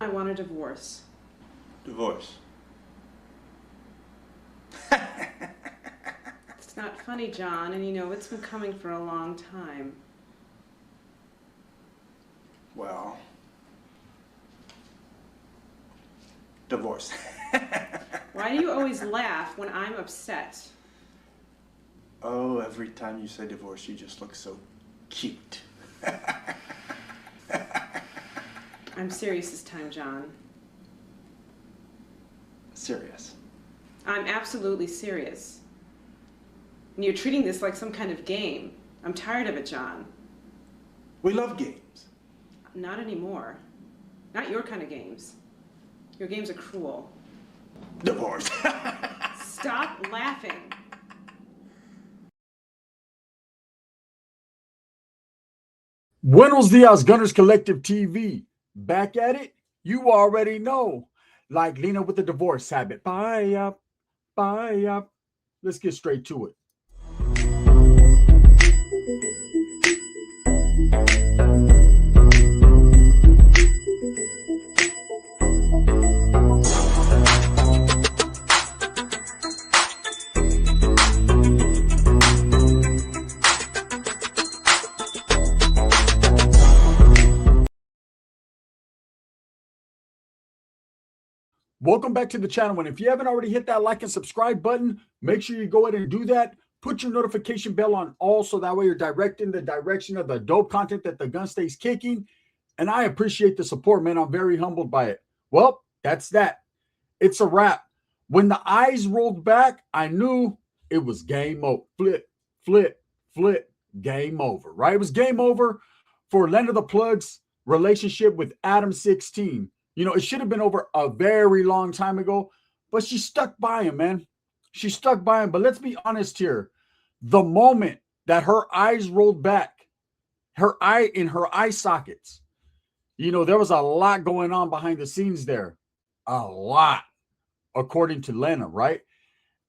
I want a divorce. Divorce. It's not funny, John, and you know it's been coming for a long time. Well, divorce. Why do you always laugh when I'm upset? Oh, every time you say divorce, you just look so cute. I'm serious this time, John. Serious. I'm absolutely serious. And you're treating this like some kind of game. I'm tired of it, John. We love games. Not anymore. Not your kind of games. Your games are cruel. Divorce. Stop laughing. Buenos dias, Gunners Collective TV. Back at it? You already know. Like Lena with the divorce habit. Bye up, bye up. Let's get straight to it. Welcome back to the channel. And if you haven't already hit that like and subscribe button, make sure you go ahead and do that. Put your notification bell on all so that way you're directing the direction of the dope content that the gun stays kicking. And I appreciate the support, man. I'm very humbled by it. Well, that's that. It's a wrap. When the eyes rolled back, I knew it was game over. Flip, flip, flip, game over, right? It was game over for Lena the Plug's relationship with Adam 16. You know, it should have been over a very long time ago, but she stuck by him, man. She stuck by him. But let's be honest here. The moment that her eyes rolled back, her eye sockets, you know, there was a lot going on behind the scenes there. A lot, according to Lena, right?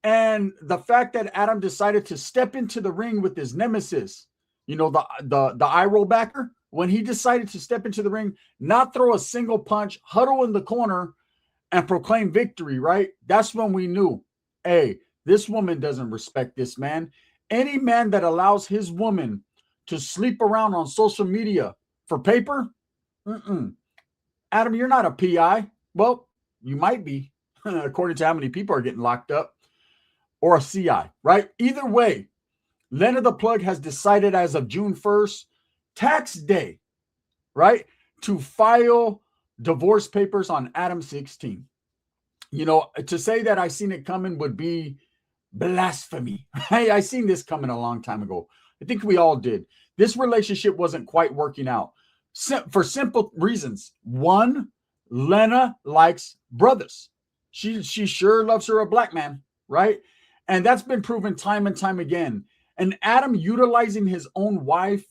And the fact that Adam decided to step into the ring with his nemesis, you know, the eye roll backer, when he decided to step into the ring, not throw a single punch, huddle in the corner, and proclaim victory, right? That's when we knew, hey, this woman doesn't respect this man. Any man that allows his woman to sleep around on social media for paper, Adam, you're not a PI. Well, you might be, according to how many people are getting locked up, or a CI, right? Either way, Lena the Plug has decided as of June 1st, tax day, right, to file divorce papers on Adam 16. You know, to say that I seen it coming would be blasphemy. Hey, I seen this coming a long time ago. I think we all did. This relationship wasn't quite working out for simple reasons. One, Lena likes brothers. She sure loves her a black man, right? And that's been proven time and time again. And Adam utilizing his own wife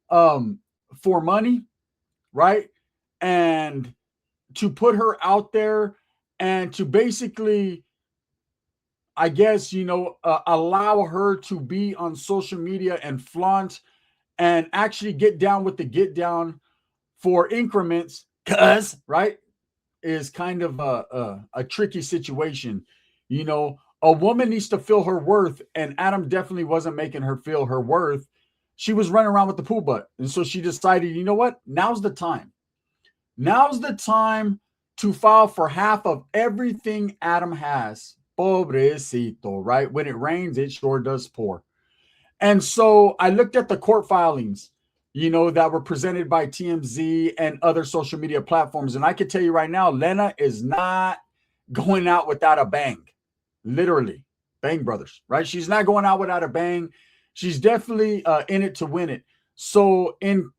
for money, right? And to put her out there and to basically, I guess, you know, allow her to be on social media and flaunt and actually get down with the get down for increments, cuz, right, is kind of a tricky situation. You know, a woman needs to feel her worth, and Adam definitely wasn't making her feel her worth. She was running around with the pool butt. And so she decided, you know what? Now's the time. Now's the time to file for half of everything Adam has. Pobrecito, right? When it rains, it sure does pour. And so I looked at the court filings, you know, that were presented by TMZ and other social media platforms. And I can tell you right now, Lena is not going out without a bang. Literally, Bang Brothers, right? She's not going out without a bang. She's definitely in it to win it. So in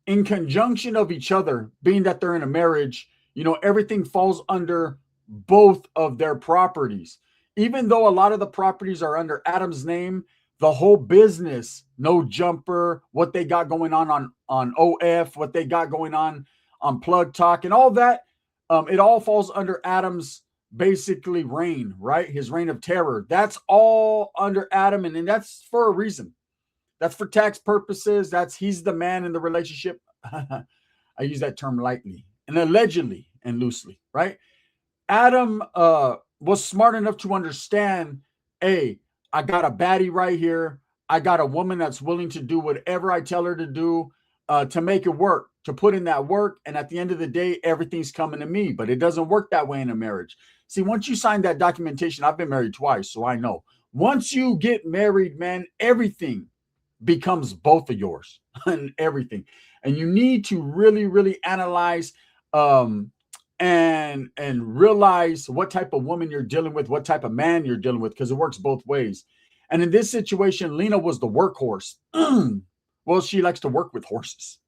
conjunction of each other, being that they're in a marriage, you know, everything falls under both of their properties. Even though a lot of the properties are under Adam's name, the whole business, no jumper, what they got going on OF, what they got going on Plug Talk and all that, it all falls under Adam's basically reign, right? His reign of terror. That's all under Adam, and that's for a reason. That's for tax purposes. He's the man in the relationship. I use that term lightly. And allegedly, and loosely, right? Adam was smart enough to understand, hey, I got a baddie right here. I got a woman that's willing to do whatever I tell her to do to make it work, to put in that work. And at the end of the day, everything's coming to me. But it doesn't work that way in a marriage. See, once you sign that documentation, I've been married twice, so I know. Once you get married, man, everything becomes both of yours and everything. And you need to really, really analyze and realize what type of woman you're dealing with, what type of man you're dealing with, because it works both ways. And in this situation, Lena was the workhorse. Well, she likes to work with horses,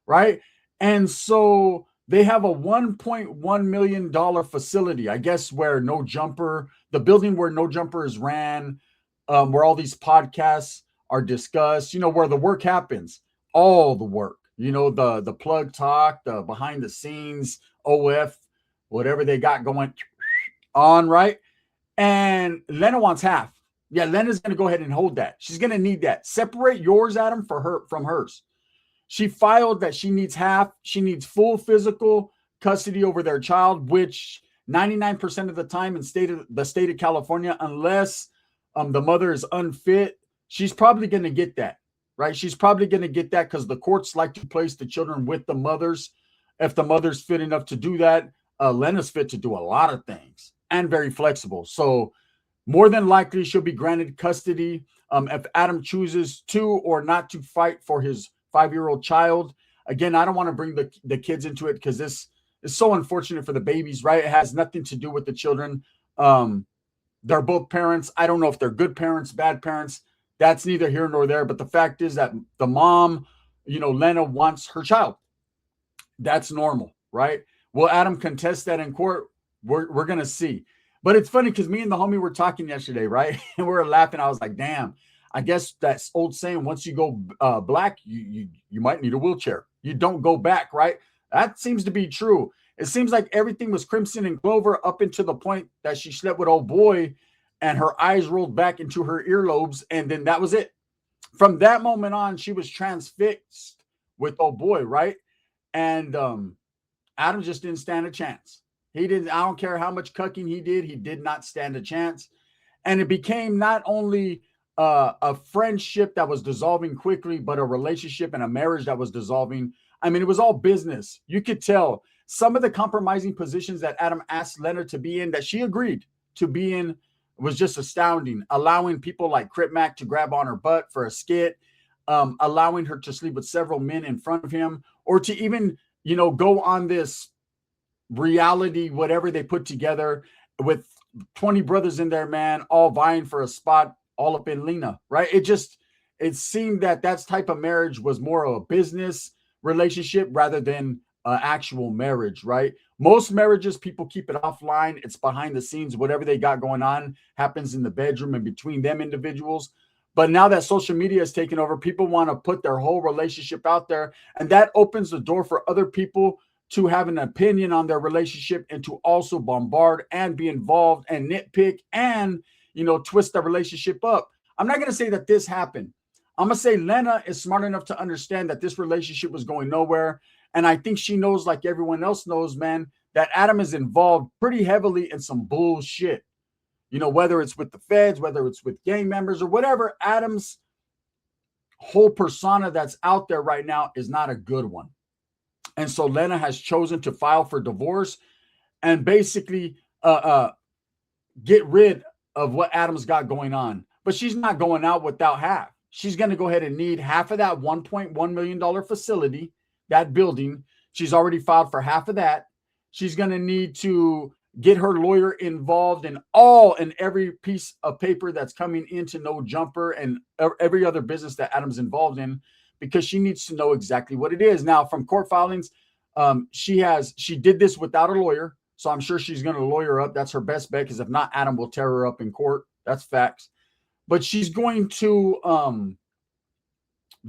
right? And so they have a $1.1 million facility, I guess, where No Jumper, the building where No Jumper is ran, where all these podcasts are discussed, where the work happens, all the work, the plug talk, the behind the scenes, OF, whatever they got going on, right? And Lena wants half. Yeah, Lena's going to go ahead and hold that. She's going to need that. Separate yours, Adam, from hers. She filed that she needs half. She needs full physical custody over their child, which 99% of the time in the state of California, unless the mother is unfit, she's probably going to get that, right? She's probably going to get that because the courts like to place the children with the mothers. If the mother's fit enough to do that, Lena's fit to do a lot of things and very flexible. So more than likely, she'll be granted custody if Adam chooses to or not to fight for his 5-year-old child. Again, I don't want to bring the kids into it because this is so unfortunate for the babies, right? It has nothing to do with the children. They're both parents. I don't know if they're good parents, bad parents. That's neither here nor there. But the fact is that the mom, Lena wants her child. That's normal, right? Will Adam contest that in court? We're going to see. But it's funny because me and the homie were talking yesterday, right? And we were laughing. I was like, damn, I guess that's old saying, once you go black, you might need a wheelchair. You don't go back, right? That seems to be true. It seems like everything was crimson and clover up until the point that she slept with old boy and her eyes rolled back into her earlobes. And then that was it. From that moment on, she was transfixed with old boy, right? And Adam just didn't stand a chance. He didn't. I don't care how much cucking he did not stand a chance. And it became not only a friendship that was dissolving quickly, but a relationship and a marriage that was dissolving. I mean, it was all business. You could tell some of the compromising positions that Adam asked Lena to be in, that she agreed to be in, was just astounding. Allowing people like Crip Mac to grab on her butt for a skit, allowing her to sleep with several men in front of him, or to even, go on this reality, whatever they put together with 20 brothers in there, man, all vying for a spot all up in Lena, right? It seemed that type of marriage was more of a business relationship rather than actual marriage, right? Most marriages, people keep it offline. It's behind the scenes. Whatever they got going on happens in the bedroom and between them individuals. But now that social media has taken over, people want to put their whole relationship out there. And that opens the door for other people to have an opinion on their relationship and to also bombard and be involved and nitpick and, twist the relationship up. I'm not going to say that this happened. I'm going to say Lena is smart enough to understand that this relationship was going nowhere. And I think she knows, like everyone else knows, man, that Adam is involved pretty heavily in some bullshit. Whether it's with the feds, whether it's with gang members or whatever, Adam's whole persona that's out there right now is not a good one. And so Lena has chosen to file for divorce and basically get rid of what Adam's got going on. But she's not going out without half. She's going to go ahead and need half of that $1.1 million facility, that building. She's already filed for half of that. She's going to need to get her lawyer involved in every piece of paper that's coming into No Jumper and every other business that Adam's involved in, because she needs to know exactly what it is. Now, from court filings, she did this without a lawyer, so I'm sure she's going to lawyer up. That's her best bet, because if not, Adam will tear her up in court. That's facts. But she's going to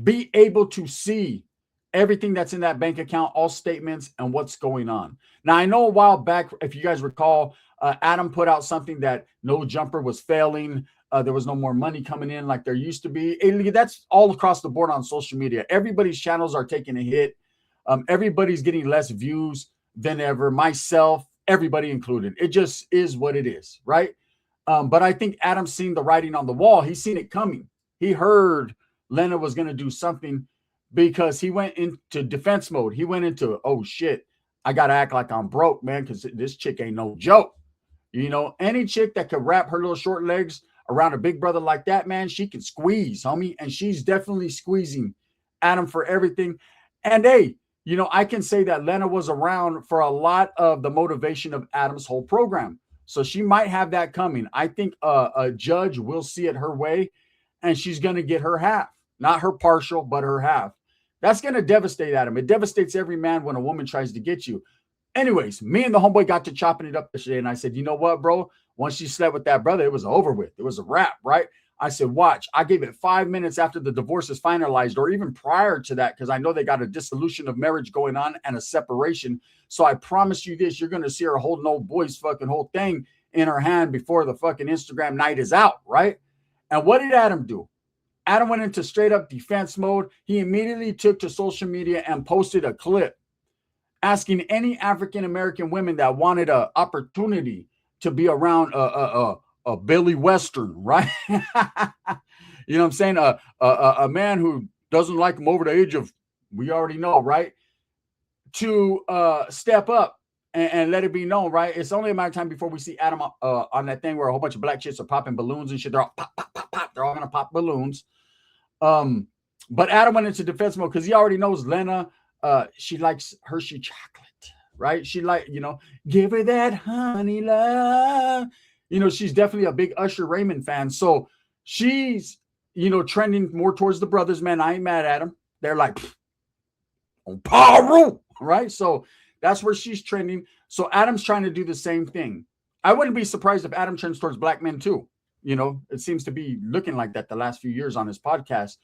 be able to see everything that's in that bank account, all statements, and what's going on. Now, I know a while back, if you guys recall, Adam put out something that No Jumper was failing. There was no more money coming in like there used to be. That's all across the board on social media. Everybody's channels are taking a hit. Everybody's getting less views. than ever. Myself, everybody included. It just is what it is, right? But I think Adam's seen the writing on the wall. He's seen it coming. He heard Lena was going to do something because he went into defense mode. He went into, oh shit, I got to act like I'm broke, man, because this chick ain't no joke. You know, any chick that could wrap her little short legs around a big brother like that, man, she can squeeze, homie. And she's definitely squeezing Adam for everything. And hey, you know, I can say that Lena was around for a lot of the motivation of Adam's whole program. So she might have that coming. I think a judge will see it her way, and she's going to get her half, not her partial, but her half. That's going to devastate Adam. It devastates every man when a woman tries to get you. Anyways, me and the homeboy got to chopping it up yesterday, and I said, you know what, bro? Once she slept with that brother, it was over with. It was a wrap, right? I said, watch. I gave it 5 minutes after the divorce is finalized, or even prior to that, because I know they got a dissolution of marriage going on and a separation. So I promise you this, you're going to see her holding old boy's fucking whole thing in her hand before the fucking Instagram night is out, right? And what did Adam do? Adam went into straight up defense mode. He immediately took to social media and posted a clip asking any African-American women that wanted an opportunity to be around a Billy Western, right? You know what I'm saying? A man who doesn't like him over the age of, we already know, right? To step up and let it be known, right? It's only a matter of time before we see Adam on that thing where a whole bunch of black chicks are popping balloons and shit. They're all pop, pop, pop, pop. They're all going to pop balloons. But Adam went into defense mode because he already knows Lena, she likes Hershey chocolate, right? She like, you know, give her that honey love. You know, she's definitely a big Usher Raymond fan. So she's, you know, trending more towards the brothers, man. I ain't mad at them. They're like, on par, right? So that's where she's trending. So Adam's trying to do the same thing. I wouldn't be surprised if Adam trends towards black men too. You know, it seems to be looking like that the last few years on his podcast.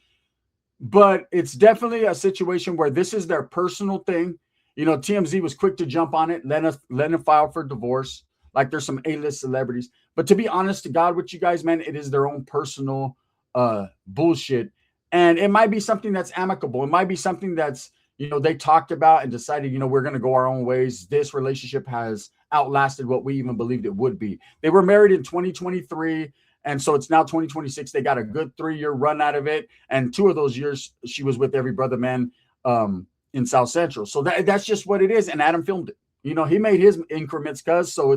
But it's definitely a situation where this is their personal thing. You know, TMZ was quick to jump on it. Lena filed for divorce. Like there's some A-list celebrities. But to be honest to God with you guys, man, it is their own personal bullshit. And it might be something that's amicable. It might be something that's, you know, they talked about and decided, you know, we're going to go our own ways. This relationship has outlasted what we even believed it would be. They were married in 2023. And so it's now 2026. They got a good 3-year run out of it. And 2 of those years, she was with every brother man in South Central. So that's just what it is. And Adam filmed it. You know, he made his increments, cuz. So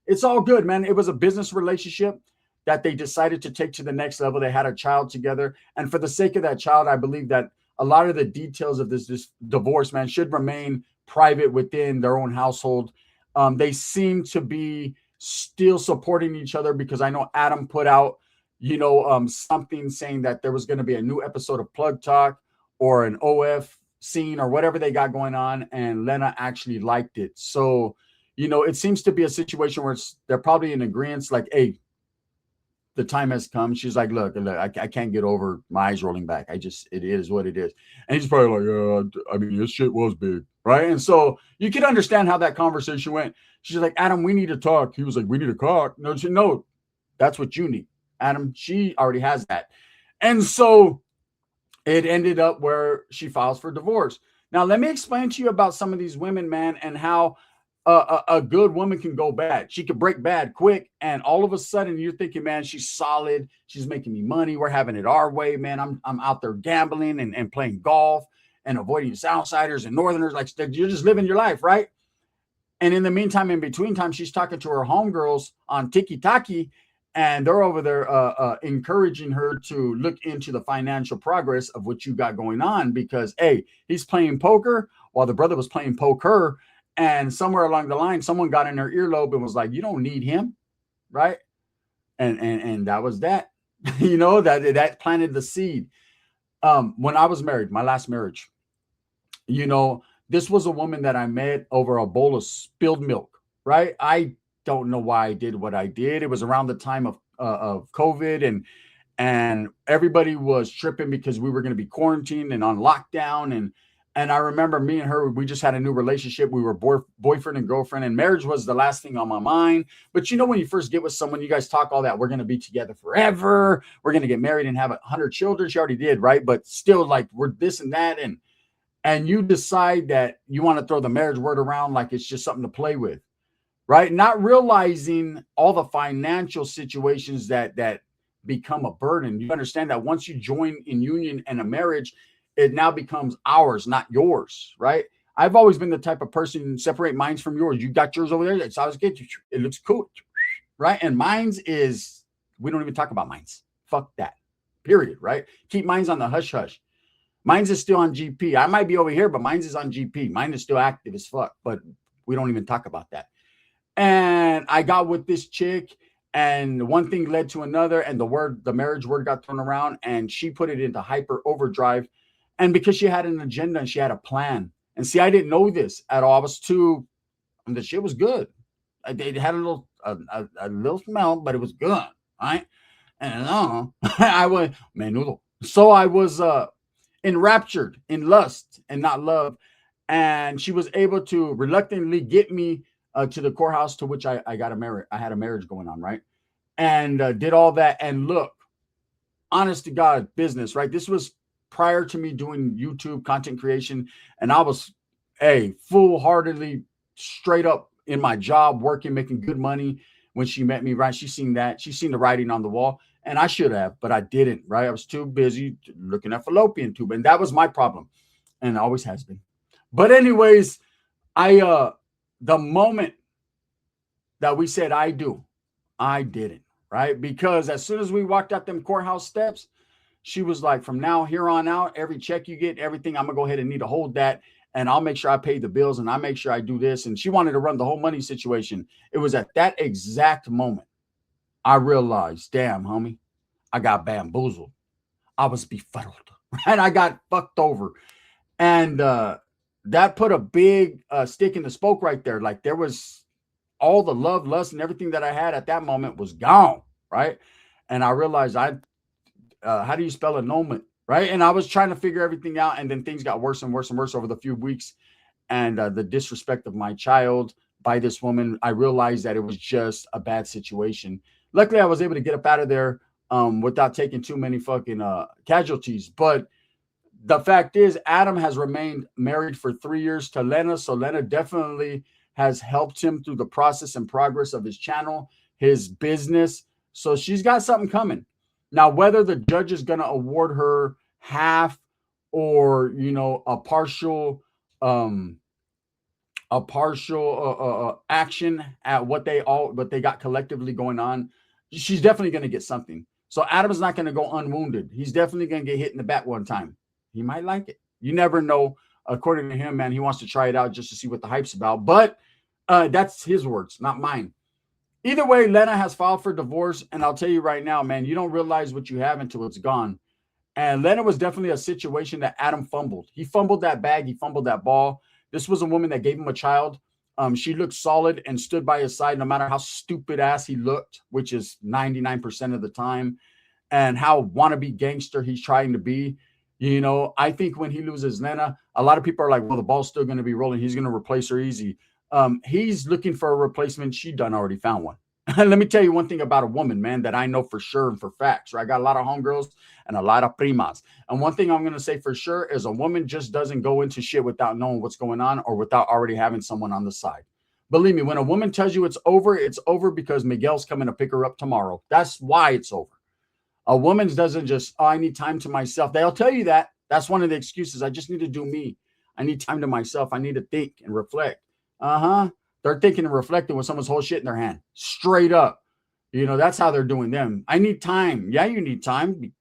it's all good, man. It was a business relationship that they decided to take to the next level. They had a child together. And for the sake of that child, I believe that a lot of the details of this divorce, man, should remain private within their own household. They seem to be still supporting each other because I know Adam put out, you know, something saying that there was going to be a new episode of Plug Talk or an OF scene or whatever they got going on. And Lena actually liked it. So, you know, it seems to be a situation where they're probably in agreement, like, hey, the time has come. She's like, look, I can't get over my eyes rolling back. It is what it is. And he's probably like, I mean, this shit was big, right? And so you can understand how that conversation went. She's like, Adam, we need to talk. He was like, we need to talk. No, that's what you need. Adam, she already has that. And so it ended up where she files for divorce. Now, let me explain to you about some of these women, man, and how a good woman can go bad. She could break bad quick. And all of a sudden you're thinking, man, she's solid. She's making me money. We're having it our way, man. I'm out there gambling and playing golf and avoiding Southsiders and Northerners. Like, you're just living your life, right? And in the meantime, in between time, she's talking to her homegirls on Tiki Taki, and they're over there encouraging her to look into the financial progress of what you got going on because, hey, he's playing poker while the brother was playing poker. And somewhere along the line, someone got in her earlobe and was like, you don't need him, right? And that was that. You know, that planted the seed. When I was married, my last marriage, you know, this was a woman that I met over a bowl of spilled milk, right? I don't know why I did what I did. It was around the time of COVID and everybody was tripping because we were going to be quarantined and on lockdown. And I remember me and her, we just had a new relationship. We were boyfriend and girlfriend, and marriage was the last thing on my mind. But you know, when you first get with someone, you guys talk all that. We're going to be together forever. We're going to get married and have 100 children. She already did, right? But still, like, we're this and that. and you decide that you want to throw the marriage word around like it's just something to play with, right? Not realizing all the financial situations that become a burden. You understand that once you join in union and a marriage, it now becomes ours, not yours, right? I've always been the type of person separate mines from yours. You got yours over there. That's how it's good. It looks cool, right? And mines is we don't even talk about mines. Fuck that. Period. Right? Keep mines on the hush hush. Mines is still on GP. I might be over here, but mines is on GP. Mine is still active as fuck, but we don't even talk about that. And I got with this chick, and one thing led to another, and the marriage word got thrown around, and she put it into hyper overdrive. And because she had an agenda and she had a plan. And see, I didn't know this at all. I was too, and the shit was good. It had a little smell, but it was good, right? And I went menudo. So I was enraptured in lust and not love, and she was able to reluctantly get me to the courthouse, to which I got a marriage. I had a marriage going on, right? And did all that. And look, honest to God, business, right? This was prior to me doing YouTube content creation, and I was full-heartedly straight up in my job, working, making good money. When she met me, right? She seen that. She seen the writing on the wall, and I should have, but I didn't, right? I was too busy looking at fallopian tube, and that was my problem, and always has been. But anyways, the moment that we said I do, I didn't, right? Because as soon as we walked up them courthouse steps, she was like, from now here on out, every check you get, everything, I'm gonna go ahead and need to hold that, and I'll make sure I pay the bills, and I make sure I do this. And she wanted to run the whole money situation. It was at that exact moment I realized, damn, homie, I got bamboozled. I was befuddled, right? I got fucked over. And that put a big stick in the spoke right there. Like, there was all the love, lust, and everything that I had at that moment was gone, right? And I realized how do you spell annulment, right? And I was trying to figure everything out, and then things got worse and worse and worse over the few weeks. And the disrespect of my child by this woman, I realized that it was just a bad situation. Luckily, I was able to get up out of there without taking too many fucking casualties. But the fact is, Adam has remained married for 3 years to Lena. So Lena definitely has helped him through the process and progress of his channel, his business. So she's got something coming. Now, whether the judge is going to award her half or, a partial action at what they got collectively going on, she's definitely going to get something. So Adam's not going to go unwounded. He's definitely going to get hit in the back one time. He might like it. You never know. According to him, man, he wants to try it out just to see what the hype's about. But that's his words, not mine. Either way, Lena has filed for divorce, and I'll tell you right now, man, you don't realize what you have until it's gone. And Lena was definitely a situation that Adam fumbled. He fumbled that bag. He fumbled that ball. This was a woman that gave him a child. She looked solid and stood by his side no matter how stupid ass he looked, which is 99% of the time, and how wannabe gangster he's trying to be. I think when he loses Lena, a lot of people are like, well, the ball's still going to be rolling. He's going to replace her easy. He's looking for a replacement. She done already found one. Let me tell you one thing about a woman, man, that I know for sure and for facts. Right? I got a lot of homegirls and a lot of primas. And one thing I'm going to say for sure is a woman just doesn't go into shit without knowing what's going on or without already having someone on the side. Believe me, when a woman tells you it's over because Miguel's coming to pick her up tomorrow. That's why it's over. A woman doesn't just, I need time to myself. They'll tell you that. That's one of the excuses. I just need to do me. I need time to myself. I need to think and reflect. They're thinking and reflecting with someone's whole shit in their hand. Straight up. That's how they're doing them. I need time. Yeah, you need time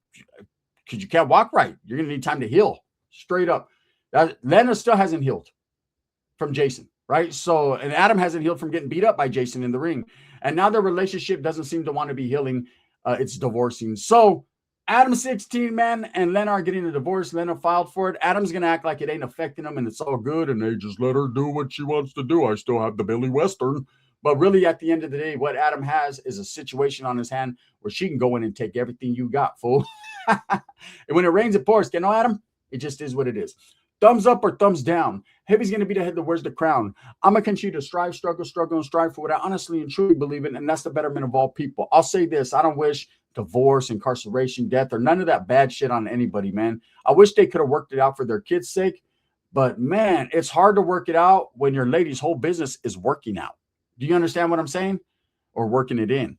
because you can't walk right. You're going to need time to heal. Straight up. Lena still hasn't healed from Jason, right? So, and Adam hasn't healed from getting beat up by Jason in the ring. And now their relationship doesn't seem to want to be healing. It's divorcing. So Adam's 16, man, and Lena are getting a divorce. Lena filed for it. Adam's going to act like it ain't affecting him and it's all good. And they just let her do what she wants to do. I still have the Billy Western. But really, at the end of the day, what Adam has is a situation on his hand where she can go in and take everything you got, fool. And when it rains, it pours. You know, Adam? It just is what it is. Thumbs up or thumbs down. Heavy's going to be the head that wears the crown. I'm going to continue to strive, struggle, and strive for what I honestly and truly believe in, and that's the betterment of all people. I'll say this. I don't wish divorce, incarceration, death, or none of that bad shit on anybody, man. I wish they could have worked it out for their kids' sake, But man, it's hard to work it out when your lady's whole business is working out. Do you understand what I'm saying? Or working it in.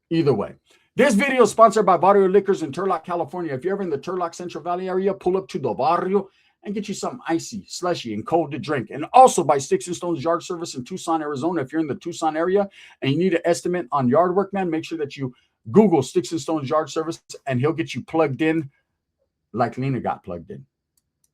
Either way. This video is sponsored by Barrio Liquors in Turlock, California. If you're ever in the Turlock Central Valley area, pull up to the Barrio and get you something icy, slushy, and cold to drink. And also by Sticks and Stones Yard Service in Tucson, Arizona. If you're in the Tucson area and you need an estimate on yard work, man, make sure that you Google Sticks and Stones Yard Service and he'll get you plugged in like Lena got plugged in.